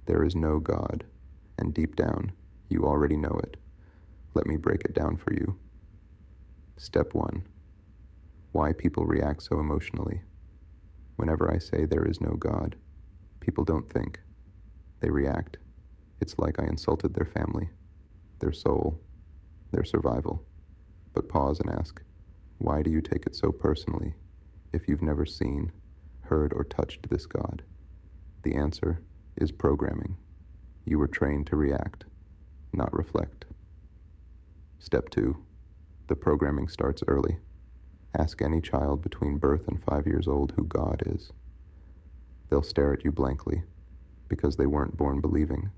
There is no God, and deep down, you already know it. Let me break it down for you. Step 1. Why people react so emotionally. Whenever I say there is no God, people don't think. They react. It's like I insulted their family, their soul, their survival. But pause and ask, why do you take it so personally if you've never seen, heard, or touched this God? The answer is programming. You were trained to react, not reflect. Step 2. The programming starts early. Ask any child between birth and 5 years old who God is. They'll stare at you blankly because they weren't born believing.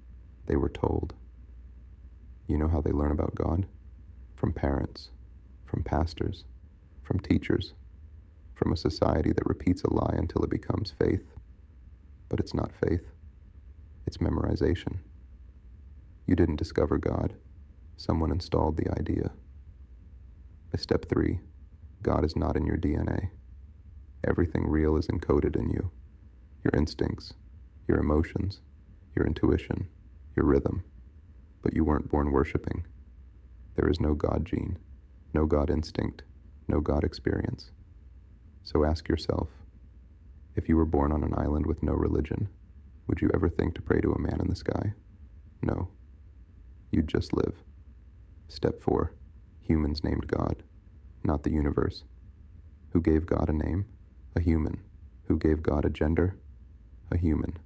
They were told. You know how they learn about God? From parents, from pastors, from teachers, from a society that repeats a lie until it becomes faith. But it's not faith. It's memorization. You didn't discover God. Someone installed the idea. By step 3, God is not in your DNA. Everything real is encoded in you. Your instincts, your emotions, your intuition, your rhythm. But you weren't born worshiping. There is no God gene, no God instinct, no God experience. So ask yourself, if you were born on an island with no religion, would you ever think to pray to a man in the sky? No. You'd just live. Step 4. Humans named God, not the universe. Who gave God a name? A human. Who gave God a gender? A human.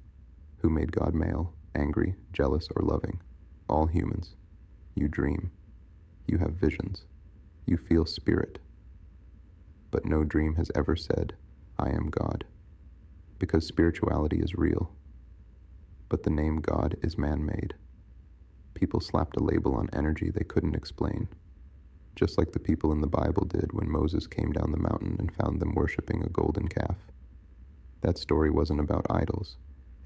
Who made God male, angry, jealous, or loving? All humans. You dream. You have visions. You feel spirit. But no dream has ever said, I am God. Because spirituality is real. But the name God is man-made. People slapped a label on energy they couldn't explain, just like the people in the Bible did when Moses came down the mountain and found them worshiping a golden calf. That story wasn't about idols.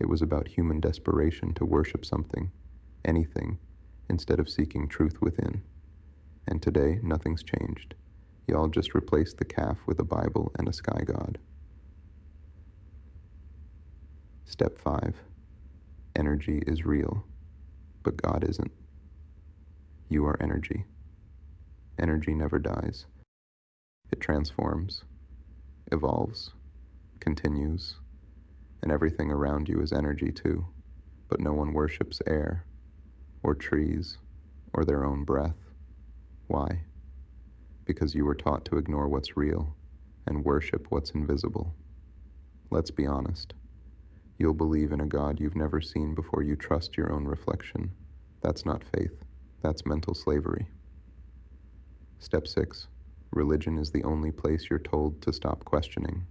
It was about human desperation to worship something, anything, instead of seeking truth within. And today, nothing's changed. Y'all just replaced the calf with a Bible and a sky god. Step 5. Energy is real, but God isn't. You are energy. Energy never dies. It transforms, evolves, continues, and everything around you is energy too. But no one worships air, or trees, or their own breath. Why? Because you were taught to ignore what's real and worship what's invisible. Let's be honest. You'll believe in a God you've never seen before you trust your own reflection. That's not faith. That's mental slavery. Step 6. Religion is the only place you're told to stop questioning.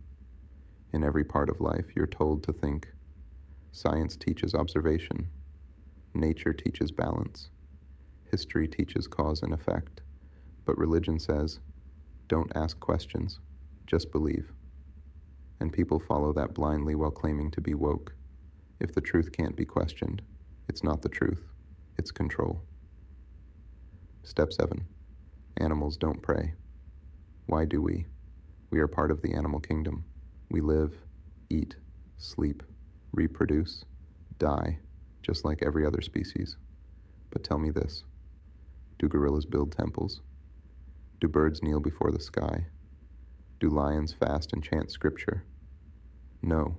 In every part of life, you're told to think. Science teaches observation. Nature teaches balance. History teaches cause and effect. But religion says, don't ask questions, just believe. And people follow that blindly while claiming to be woke. If the truth can't be questioned, it's not the truth, it's control. Step 7. Animals don't pray. Why do we? We are part of the animal kingdom. We live, eat, sleep, reproduce, die, just like every other species. But tell me this, do gorillas build temples? Do birds kneel before the sky? Do lions fast and chant scripture? No,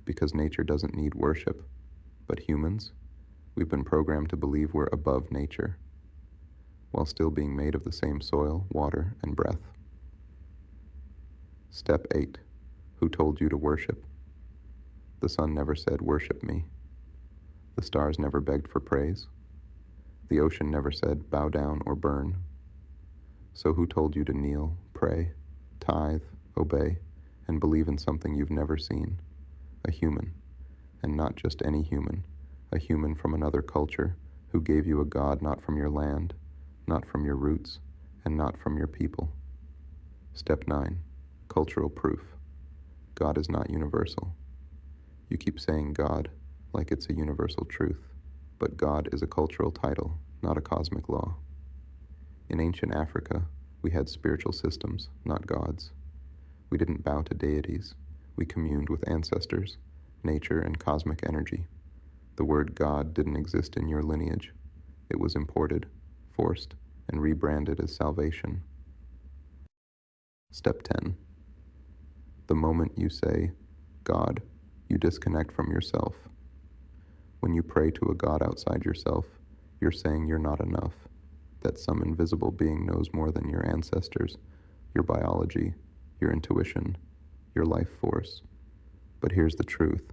because nature doesn't need worship. But humans, we've been programmed to believe we're above nature, while still being made of the same soil, water, and breath. Step 8. Who told you to worship? The sun never said, worship me. The stars never begged for praise. The ocean never said, bow down or burn. So who told you to kneel, pray, tithe, obey, and believe in something you've never seen? A human, and not just any human, a human from another culture who gave you a God not from your land, not from your roots, and not from your people. Step 9. Cultural proof. God is not universal. You keep saying God like it's a universal truth, but God is a cultural title, not a cosmic law. In ancient Africa, we had spiritual systems, not gods. We didn't bow to deities. We communed with ancestors, nature, and cosmic energy. The word God didn't exist in your lineage. It was imported, forced, and rebranded as salvation. Step 10. The moment you say, God, you disconnect from yourself. When you pray to a God outside yourself, you're saying you're not enough, that some invisible being knows more than your ancestors, your biology, your intuition, your life force. But here's the truth.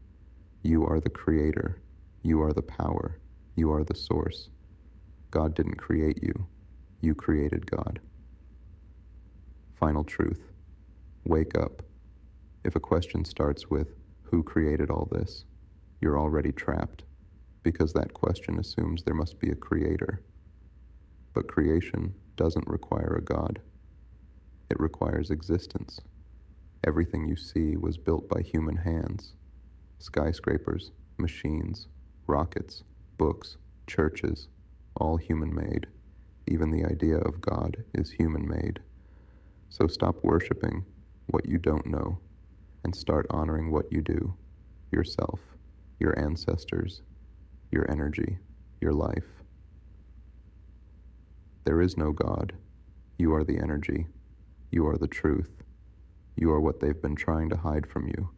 You are the creator. You are the power. You are the source. God didn't create you. You created God. Final truth. Wake up. If a question starts with, who created all this? You're already trapped, because that question assumes there must be a creator. But creation doesn't require a God. It requires existence. Everything you see was built by human hands. Skyscrapers, machines, rockets, books, churches, all human-made. Even the idea of God is human-made. So stop worshiping what you don't know and start honoring what you do, yourself, your ancestors, your energy, your life. There is no God. You are the energy. You are the truth. You are what they've been trying to hide from you.